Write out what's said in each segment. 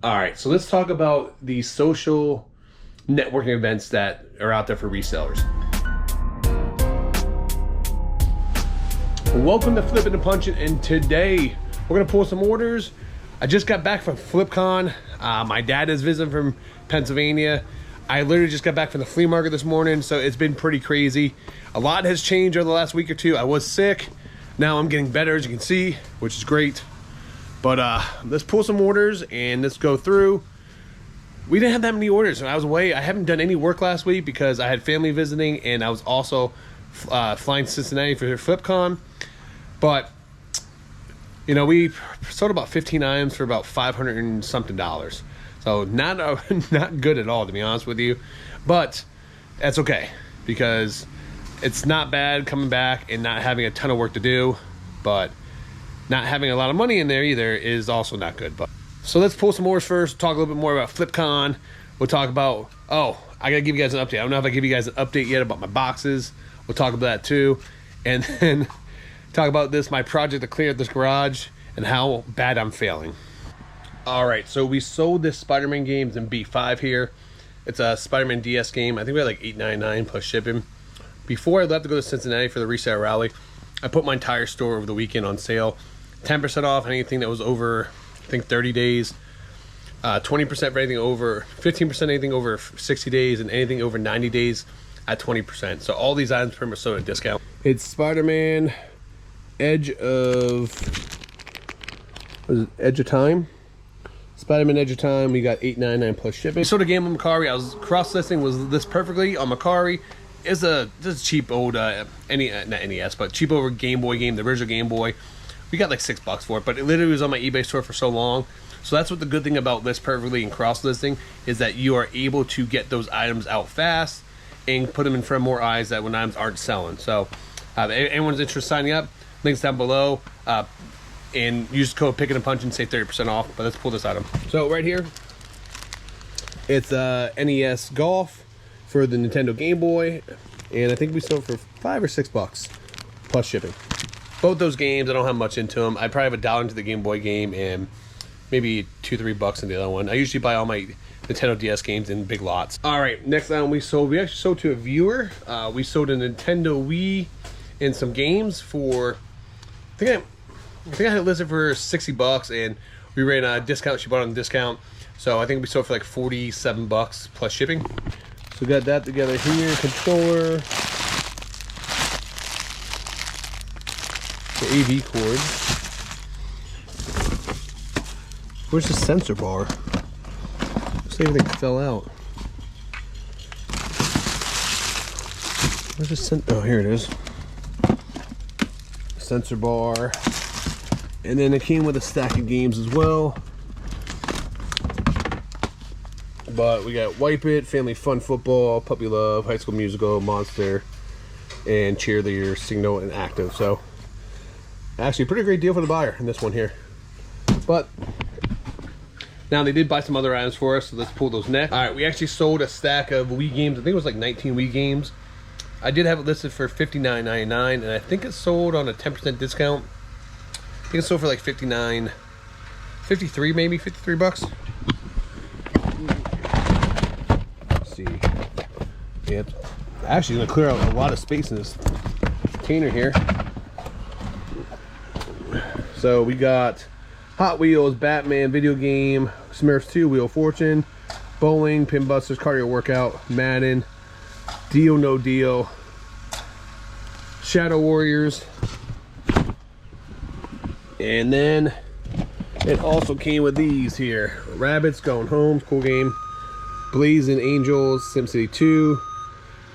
All right, so let's talk about the social networking events that are out there for resellers. Welcome to Flipping and Punching, and today we're gonna pull some orders. I just got back from FlipCon. My dad is visiting from Pennsylvania. I literally just got back from the flea market this morning, so it's been pretty crazy. A lot has changed over the last week or two. I was sick. Now I'm getting better, as you can see, which is great. But let's pull some orders and let's go through. We didn't have that many orders when I was away. I haven't done any work last week because I had family visiting, and I was also flying to Cincinnati for FlipCon. But you know, we sold about 15 items for about $500 and something. So not good at all, to be honest with you. But that's okay, because it's not bad coming back and not having a ton of work to do, but not having a lot of money in there either is also not good. But so let's pull some orders first, talk a little bit more about FlipCon. We'll talk about, I gotta give you guys an update. I don't know if I give you guys an update yet about my boxes. We'll talk about that too. And then talk about my project to clear this garage and how bad I'm failing. All right, so we sold this Spider-Man games in B5 here. It's a Spider-Man DS game. I think we had like $8.99 plus shipping. Before I left to go to Cincinnati for the resale rally, I put my entire store over the weekend on sale. 10% off anything that was over, I think, 30 days. 20% for anything over, 15% anything over 60 days, and anything over 90 days at 20%. So all these items pretty much sold at a discount. It's Spider-Man Edge of Time. Spider-Man Edge of Time. We got $8.99 plus shipping. So the game on Macari, I was cross-listing was this perfectly on Macari. It's a cheap old not NES, but cheap old Game Boy game, the original Game Boy. We got like $6 for it, but it literally was on my eBay store for so long. So that's what the good thing about List Perfectly and cross-listing is, that you are able to get those items out fast and put them in front of more eyes that when items aren't selling. So if anyone's interested in signing up, links down below. And use code PickingAndPunching and save 30% off. But let's pull this item. So right here, it's NES Golf for the Nintendo Game Boy, and I think we sold for $5 or $6 plus shipping. Both those games, I don't have much into them. I probably have $1 into the Game Boy game and maybe $2 or $3 in the other one. I usually buy all my Nintendo DS games in big lots. All right, next item we actually sold to a viewer. We sold a Nintendo Wii and some games for, I think I had it listed for $60, and we ran a discount. She bought it on discount, so I think we sold for like $47 plus shipping. So we got that together here. Controller, the AV cord. Where's the sensor bar? Looks like everything fell out. Where's the sensor? Oh, here it is. Sensor bar. And then it came with a stack of games as well. But we got Wipe It, Family Fun Football, Puppy Love, High School Musical, Monster, and Cheerleader, Signal, and Active. So actually a pretty great deal for the buyer in this one here. But now they did buy some other items for us, so let's pull those next. All right, we actually sold a stack of Wii games. I think it was like 19 Wii games. I did have it listed for $59.99, and I think it sold on a 10% discount. I think it sold for like $53 maybe, $53. Let's see. Yeah, actually gonna clear out a lot of space in this container here. So we got Hot Wheels, Batman video game, Smurfs 2, Wheel of Fortune, Bowling, Pin Busters, Cardio Workout, Madden, Deal No Deal, Shadow Warriors. And then it also came with these here. Rabbits Going Home, cool game. Blazing Angels, SimCity 2,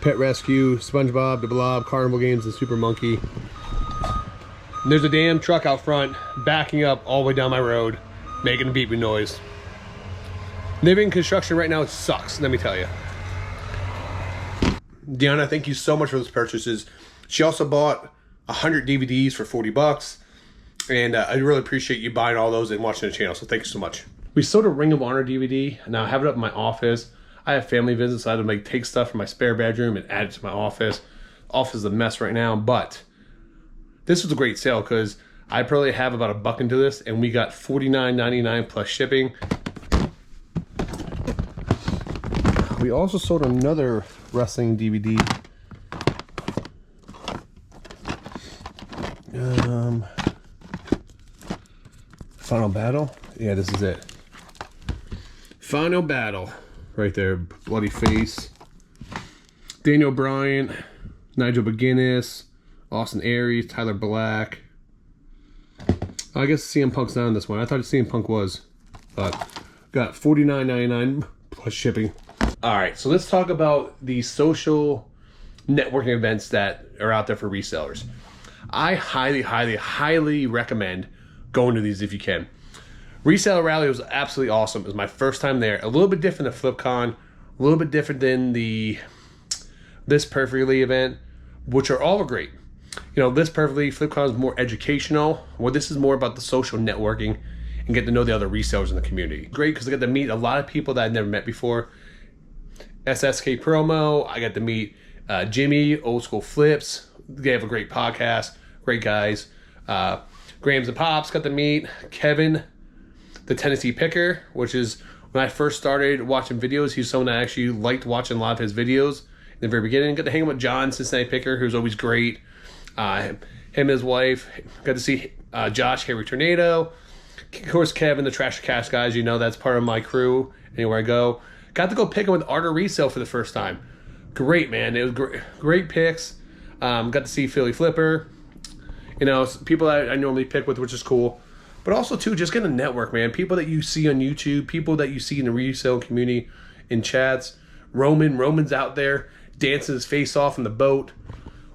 Pet Rescue, SpongeBob, The Blob, Carnival Games, and Super Monkey. And there's a damn truck out front backing up all the way down my road, making a beeping noise. Living in construction right now, it sucks, let me tell you. Deanna, thank you so much for those purchases. She also bought 100 DVDs for $40. And I really appreciate you buying all those and watching the channel, so thank you so much. We sold a Ring of Honor DVD, and now I have it up in my office. I have family visits, so I had to take stuff from my spare bedroom and add it to my office. Office is a mess right now, but this was a great sale because I probably have about $1 into this, and we got $49.99 plus shipping. We also sold another wrestling DVD. Final Battle. Yeah, this is it. Final Battle. Right there. Bloody face. Daniel Bryan, Nigel McGuinness, Austin Aries, Tyler Black. I guess CM Punk's not on this one. I thought CM Punk was. But got $49.99 plus shipping. Alright, so let's talk about the social networking events that are out there for resellers. I highly recommend going to these if you can. Reseller Rally was absolutely awesome. It was my first time there. A little bit different than FlipCon, a little bit different than the This Perfectly event, which are all great. You know, This Perfectly, FlipCon is more educational. Well, this is more about the social networking and get to know the other resellers in the community. Great because I got to meet a lot of people that I'd never met before. SSK Promo, I got to meet Jimmy, Old School Flips. They have a great podcast, great guys. Grams and Pops got to meet Kevin, the Tennessee Picker, which is when I first started watching videos, he's someone that actually liked watching a lot of his videos in the very beginning. Got to hang out with John, Cincinnati Picker, who's always great. Him and his wife. Got to see Josh, Harry Tornado. Of course, Kevin, the Trash Cast guys. You know, that's part of my crew anywhere I go. Got to go pick him with Art Resale for the first time. Great, man. It was great picks. Got to see Philly Flipper. You know, people that I normally pick with, which is cool. But also, too, just get a network, man. People that you see on YouTube, people that you see in the resale community, in chats. Roman's out there dancing his face off in the boat.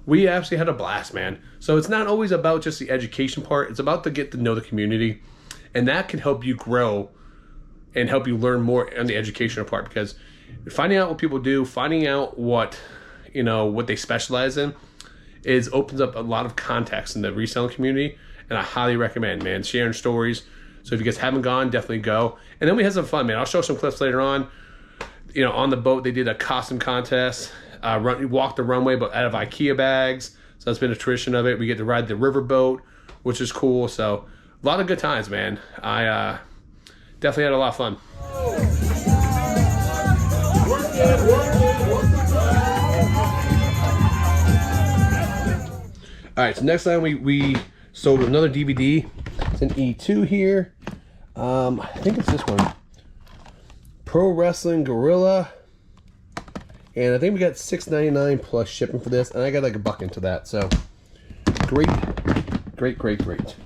We actually had a blast, man. So it's not always about just the education part. It's about to get to know the community. And that can help you grow and help you learn more on the educational part, because finding out what people do, finding out what, you know, what they specialize in opens up a lot of context in the reselling community. And I highly recommend, man, sharing stories. So if you guys haven't gone, definitely go. And then we had some fun, man. I'll show some clips later on. You know, on the boat, they did a costume contest. Walk the runway, but out of IKEA bags. So that's been a tradition of it. We get to ride the river boat, which is cool. So a lot of good times, man. I definitely had a lot of fun. All right, so next time we sold another DVD. It's an E2 here. I think it's this one. Pro Wrestling Gorilla. And I think we got $6.99 plus shipping for this. And I got like $1 into that. So great.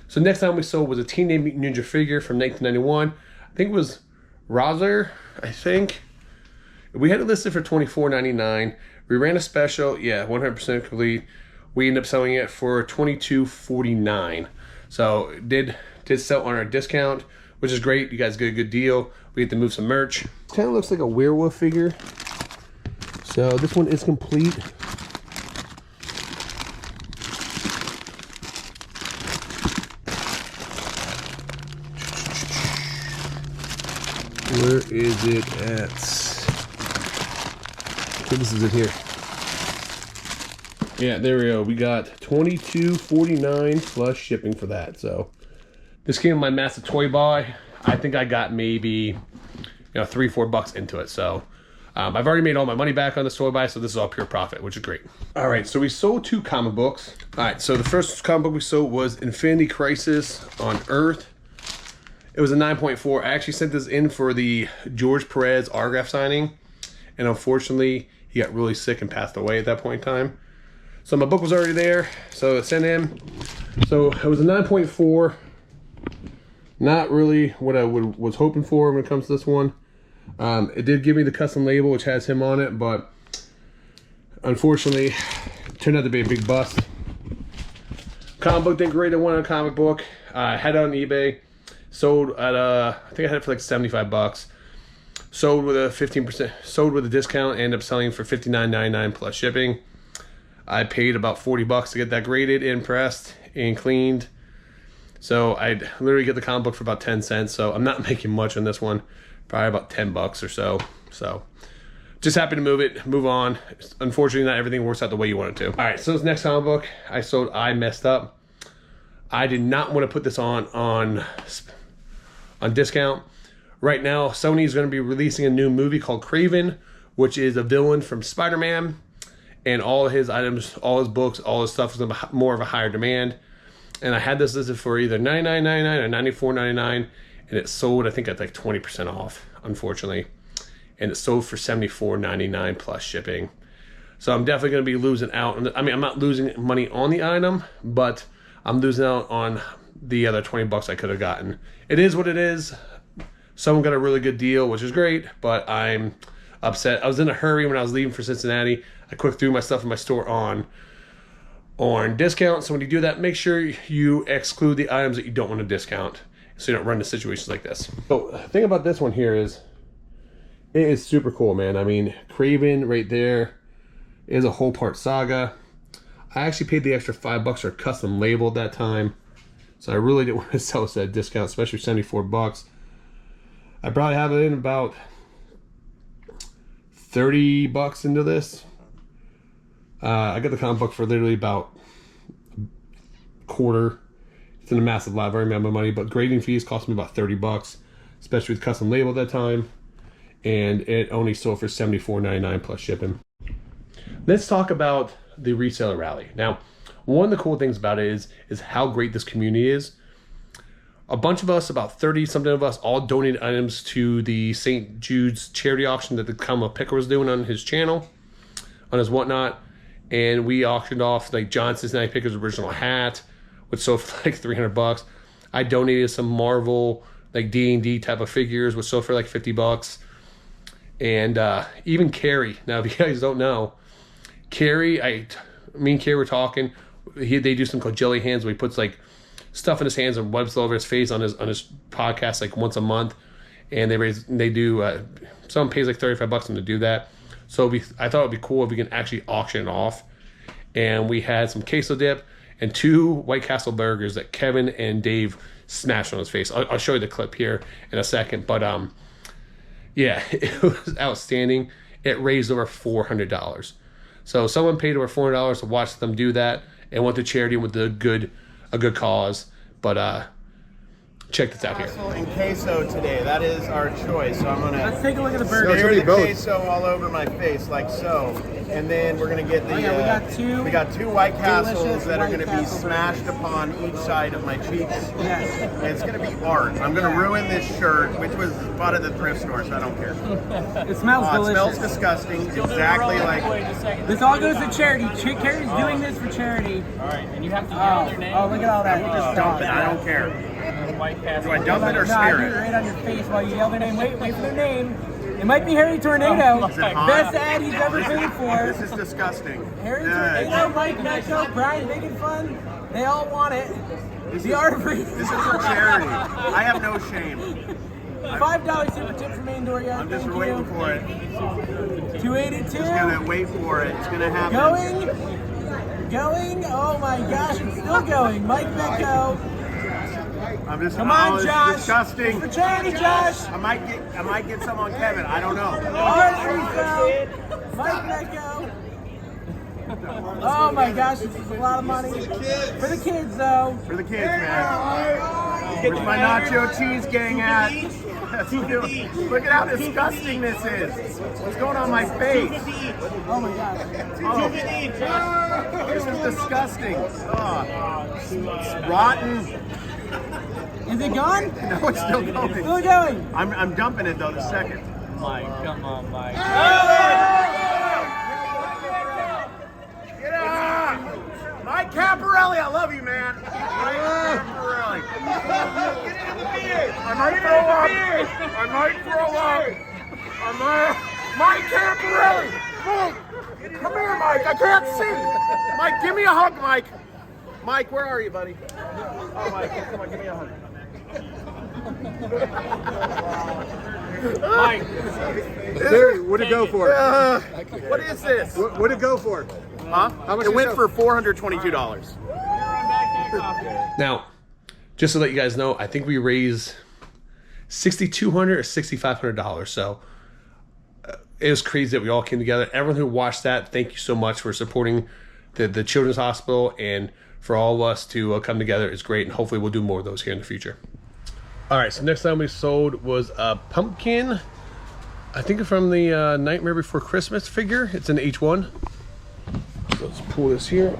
So next time we sold was a Teenage Mutant Ninja figure from 1991. I think it was Rozer, I think. We had it listed for $24.99. We ran a special, 100% complete. We ended up selling it for $22.49. So it did sell on our discount, which is great. You guys get a good deal. We get to move some merch. Kind of looks like a werewolf figure. So this one is complete. Where is it at? Okay, this is it here. Yeah, there we go. We got $22.49 plus shipping for that. So this came in my massive toy buy. I think I got maybe, $3-4 into it. So I've already made all my money back on this toy buy, so this is all pure profit, which is great. All right, so we sold 2 comic books. All right, so the first comic book we sold was Infinity Crisis on Earth. It was a 9.4. I actually sent this in for the George Perez autograph signing, and unfortunately, he got really sick and passed away at that point in time. So my book was already there, so I sent him. So it was a 9.4. Not really what I was hoping for when it comes to this one. It did give me the custom label, which has him on it, but unfortunately, it turned out to be a big bust. Comic book didn't grade. I wanted a comic book. I had it on eBay. Sold at I think I had it for like $75. Sold with a 15%. Sold with a discount. Ended up selling for $59.99 plus shipping. I paid about $40 to get that graded and pressed and cleaned. So I'd literally get the comic book for about 10 cents. So I'm not making much on this one. Probably about $10 or so. So just happy to move on. Unfortunately, not everything works out the way you want it to. All right, so this next comic book I sold, I messed up. I did not want to put this on discount. Right now, Sony is going to be releasing a new movie called Craven, which is a villain from Spider-Man, and all his items, all his books, all his stuff is more of a higher demand. And I had this listed for either $99.99 or $94.99, and it sold, I think, at like 20% off, unfortunately. And it sold for $74.99 plus shipping. So I'm definitely going to be losing out. I mean, I'm not losing money on the item, but I'm losing out on the other 20 bucks I could have gotten. It is what it is. Someone got a really good deal, which is great, but I'm upset. I was in a hurry when I was leaving for Cincinnati. I quick threw my stuff in my store on discount. So when you do that, make sure you exclude the items that you don't want to discount, so you don't run into situations like this. So the thing about this one here is, it is super cool, man. I mean, Craven right there is a whole part Saga. I actually paid the extra $5 for a custom label at that time, so I really didn't want to sell this at a discount, especially 74 bucks. I probably have it in about 30 bucks into this. I got the comic book for literally about a quarter. It's in a massive lot, very amount of money, but grading fees cost me about 30 bucks, especially with custom label at that time. And it only sold for $74.99 plus shipping. Let's talk about the reseller rally. Now, one of the cool things about it is how great this community is. A bunch of us, about 30 something of us, all donated items to the St. Jude's charity auction that the Come Up Picker was doing on his channel, on his whatnot. And we auctioned off like John Cincinnati Picker's original hat, which sold for like 300 bucks. I donated some Marvel like D&D type of figures, which sold for like 50 bucks. And even Carrie. Now, if you guys don't know, Carrie, me and Carrie were talking. They do something called jelly hands, where he puts like stuff in his hands and wipes it over his face on his podcast like once a month. And they do someone pays like 35 bucks to do that. So I thought it'd be cool if we can actually auction it off. And we had some queso dip and 2 White Castle burgers that Kevin and Dave smashed on his face. I'll show you the clip here in a second, but yeah, it was outstanding. It raised over $400. So someone paid over $400 to watch them do that and went to charity with a good cause. But check this out here. And queso today. That is our choice. So I'm gonna let's take a look at the burger. Smear the queso all over my face like so, and then we're gonna get the. We got two White Castles that are gonna be smashed upon each side of my cheeks. Yes. And it's gonna be art. I'm gonna ruin this shirt, which was bought at the thrift store, so I don't care. It smells delicious. It smells disgusting. Exactly like. This all goes to charity. Charity's doing this for charity. All right, and you have to yell their name. Oh, look at all that. Just dump it. I don't care. White Castle. Do I dump it or No, smear I do it it? right on your face while you yell their name. Wait for their name. It might be Harry Tornado. Is it hot? Best ad he's ever paid for. This is disgusting. Harry Tornado, Mike Metco, Brian Making Fun. They all want it. The art of This is for charity. I have no shame. $5 super tip from Main Door Yard. I'm just Thank waiting you. for it. 282. Just gonna wait for it. It's gonna happen. Going. Oh my gosh, it's still going. Mike Metco. I'm just. Come on, this is Josh. disgusting. It's for charity, Josh. I might get some on Kevin. I don't know. Mike Metco. Oh my gosh, this is a lot of money. For the kids, though. For the kids, man. Where's my nacho cheese gang at? Look at how disgusting this is. What's going on my face? Oh my gosh. Oh. This is disgusting. Oh. It's rotten. Is it gone? No, it's still going. Still going. I'm dumping it though the second. Mike, come on, Mike. Get up! Mike Caparelli, I love you, man. Mike Caparelli. I might throw up. Mike Caparelli. Mike, come here, Mike. I can't see. Mike, give me a hug, Mike. Mike, where are you, buddy? Oh, Mike, come on, give me a hug. Mike. What'd it go for? What is this? What'd it go for? Huh? How much it did went it for $422. Now, just to let you guys know, I think we raised $6,200 or $6,500. So it was crazy that we all came together. Everyone who watched that, thank you so much for supporting the Children's Hospital, and for all of us to come together is great. And hopefully we'll do more of those here in the future. All right, so next time we sold was a pumpkin I think from the Nightmare Before Christmas figure. It's an H1. So let's pull this here.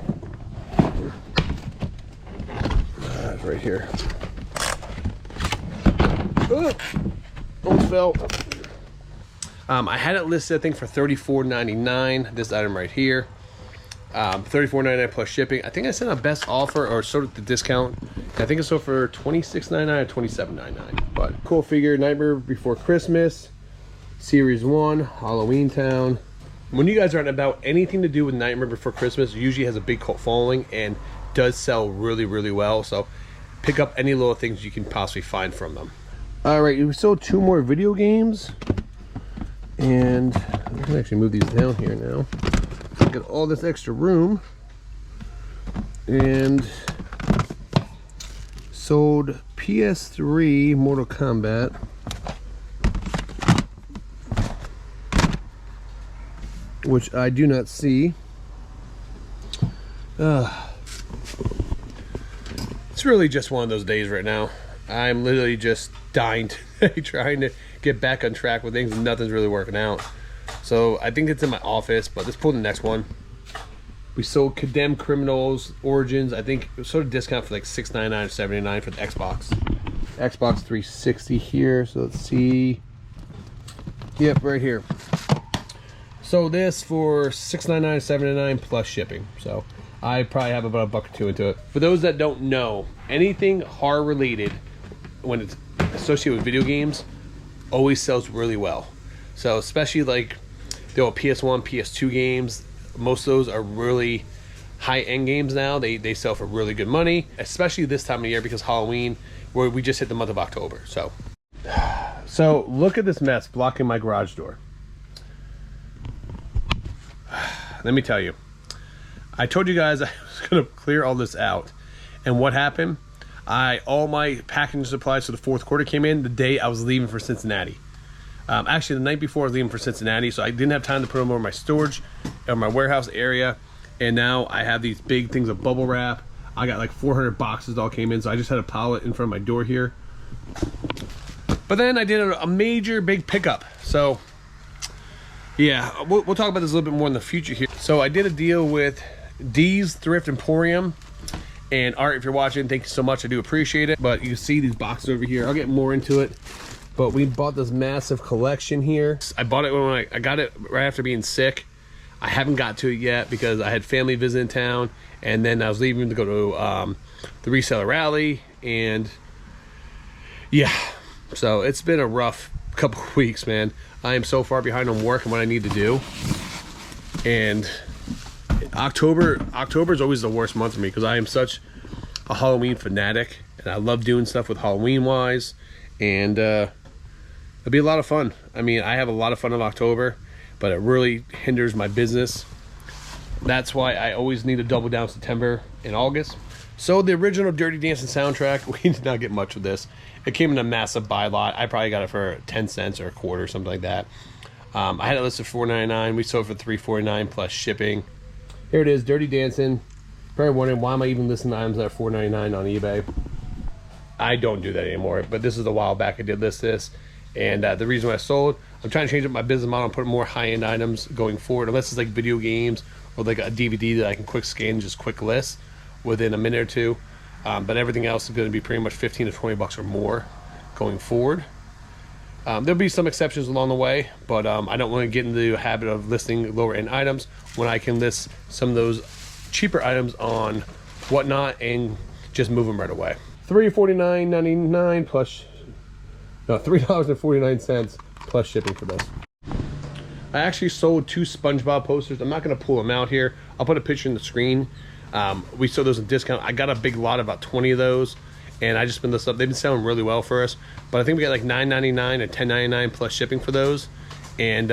It's right here. Oh, almost fell. I had it listed, I think, for $34.99. This item right here. $34.99 plus shipping. I think I sent a best offer or sort of the discount. I think it sold for $26.99 or $27.99. But cool figure. Nightmare Before Christmas, Series 1, Halloween Town. When you guys aren't about anything to do with Nightmare Before Christmas, it usually has a big cult following and does sell really, really well. So pick up any little things you can possibly find from them. All right, we sold 2 more video games. And I can actually move these down here now. So get all this extra room. And sold PS3 Mortal Kombat. Which I do not see. It's really just one of those days right now. I'm literally just dying today, trying to get back on track with things, and nothing's really working out. So I think it's in my office, but let's pull the next one. We sold Condemned Criminals Origins. I think it was sort of discount for like $6.99 or $7.99 for the Xbox. Xbox 360 here. So let's see. Yep, right here. So this for $6.99, $7.99 plus shipping. So I probably have about $1 or $2 into it. For those that don't know, anything horror related when it's associated with video games always sells really well. So especially like the old PS1, PS2 games, most of those are really high-end games now. They sell for really good money, especially this time of year because Halloween, where we just hit the month of October. So look at this mess blocking my garage door. Let me tell you, I told you guys I was gonna clear all this out, and what happened? All my packaging supplies for the 4th quarter came in the day I was leaving for Cincinnati. Actually, the night before I was leaving for Cincinnati, so I didn't have time to put them over my storage or my warehouse area. And now I have these big things of bubble wrap. I got like 400 boxes that all came in, so I just had a pallet in front of my door here. But then I did a major big pickup. So yeah, we'll talk about this a little bit more in the future here. So I did a deal with D's Thrift Emporium. And Art, if you're watching, thank you so much. I do appreciate it. But you see these boxes over here. I'll get more into it. But we bought this massive collection here. I bought it when I got it right after being sick. I haven't got to it yet because I had family visit in town. And then I was leaving to go to the reseller rally. And yeah, so it's been a rough couple of weeks, man. I am so far behind on work and what I need to do. And October is always the worst month for me because I am such a Halloween fanatic and I love doing stuff with Halloween wise, and it'll be a lot of fun. I mean, I have a lot of fun in October, but it really hinders my business. That's why I always need to double down September and August. So the original Dirty Dancing soundtrack, we did not get much of this. It came in a massive buy lot. I probably got it for 10 cents or a quarter, something like that. I had it listed for $4.99. We sold it for $3.49 plus shipping. Here it is, Dirty Dancing. Probably wondering why am I even listing items that are $4.99 on eBay. I don't do that anymore, but this is a while back I did list this. And the reason why I sold, I'm trying to change up my business model and put more high-end items going forward, unless it's like video games or like a DVD that I can quick scan, just quick list within a minute or two. But everything else is going to be pretty much 15 to 20 bucks or more going forward. There'll be some exceptions along the way, but I don't want to get into the habit of listing lower end items when I can list some of those cheaper items on Whatnot and just move them right away. $3.49.99 plus, no, $3.49 plus shipping for this. I actually sold 2 SpongeBob posters. I'm not going to pull them out here. I'll put a picture in the screen. We sold those in discount. I got a big lot, about 20 of those. And I just been this up. They've been selling really well for us. But I think we got like $9.99 and $10.99 plus shipping for those. And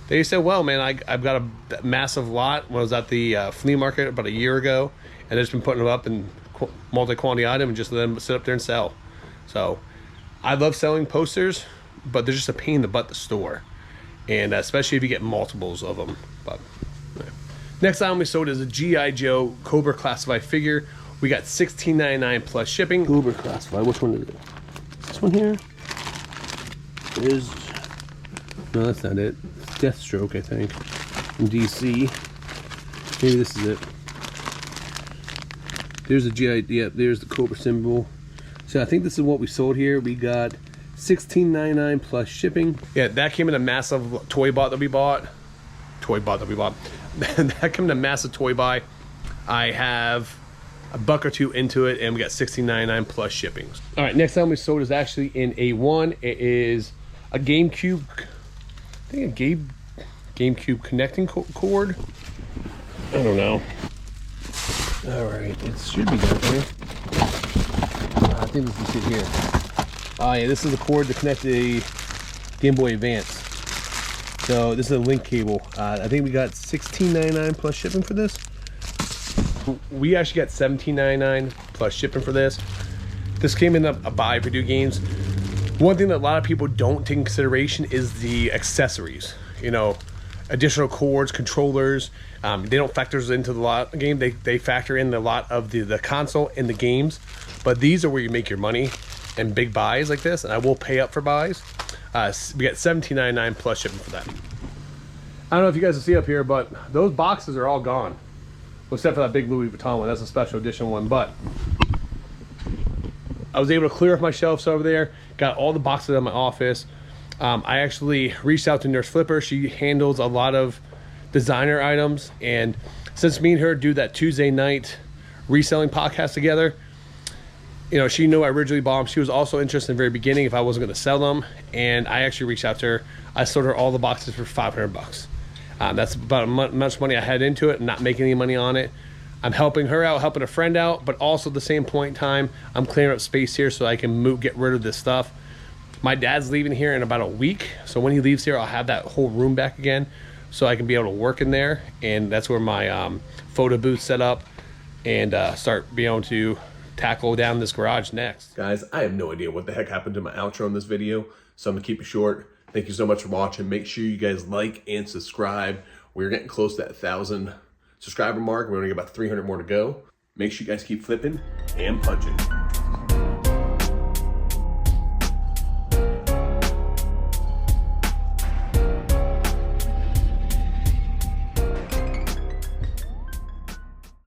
they said, well, man, I've got a massive lot when I was at the flea market about a year ago. And I've just been putting them up in multi-quantity item and just let them sit up there and sell. So I love selling posters, but they're just a pain in the butt to store. And especially if you get multiples of them. But yeah. Next item we sold is a G.I. Joe Cobra Classified figure. We got $16.99 plus shipping. Cobra Classified. Which one is it? This one here is No, that's not it. It's Deathstroke, I think. From DC. Maybe this is it. There's the GI, yep, there's the Cobra symbol. So I think this is what we sold here. We got $16.99 plus shipping. Yeah, that came in a massive toy bot that we bought. That came in a massive toy buy. I have a buck or two into it, and we got $16.99 plus shipping. All right, next time we sold is actually in A1. It is a GameCube, I think a GameCube connecting cord. I don't know. All right, it should be down here. I think this is it here. Oh yeah, this is the cord to connect the Game Boy Advance. So this is a link cable. I think we got $16.99 plus shipping for this. We actually got $17.99 plus shipping for this. This came in a buy for video games. One thing that a lot of people don't take in consideration is the accessories. You know, additional cords, controllers. They don't factor into the lot game. They factor in a lot of the console and the games. But these are where you make your money and big buys like this. And I will pay up for buys. We got $17.99 plus shipping for that. I don't know if you guys can see up here, but those boxes are all gone. Well, except for that big Louis Vuitton one. That's a special edition one. But I was able to clear off my shelves over there. Got all the boxes in my office. I actually reached out to Nurse Flipper. She handles a lot of designer items, and since me and her do that Tuesday night reselling podcast together, you know, she knew I originally bought them. She was also interested in the very beginning if I wasn't going to sell them, and I actually reached out to her. I sold her all the boxes for $500. That's about how much money I had into it. I'm not making any money on it. I'm helping her out, helping a friend out, but also at the same point in time, I'm clearing up space here so I can get rid of this stuff. My dad's leaving here in about a week, so when he leaves here, I'll have that whole room back again, so I can be able to work in there, and that's where my photo booth set up, and start being able to tackle down this garage next. Guys, I have no idea what the heck happened to my outro in this video, so I'm gonna keep it short. Thank you so much for watching. Make sure you guys like and subscribe. We're getting close to that 1,000 subscriber mark. We're only got about 300 more to go. Make sure you guys keep flipping and punching.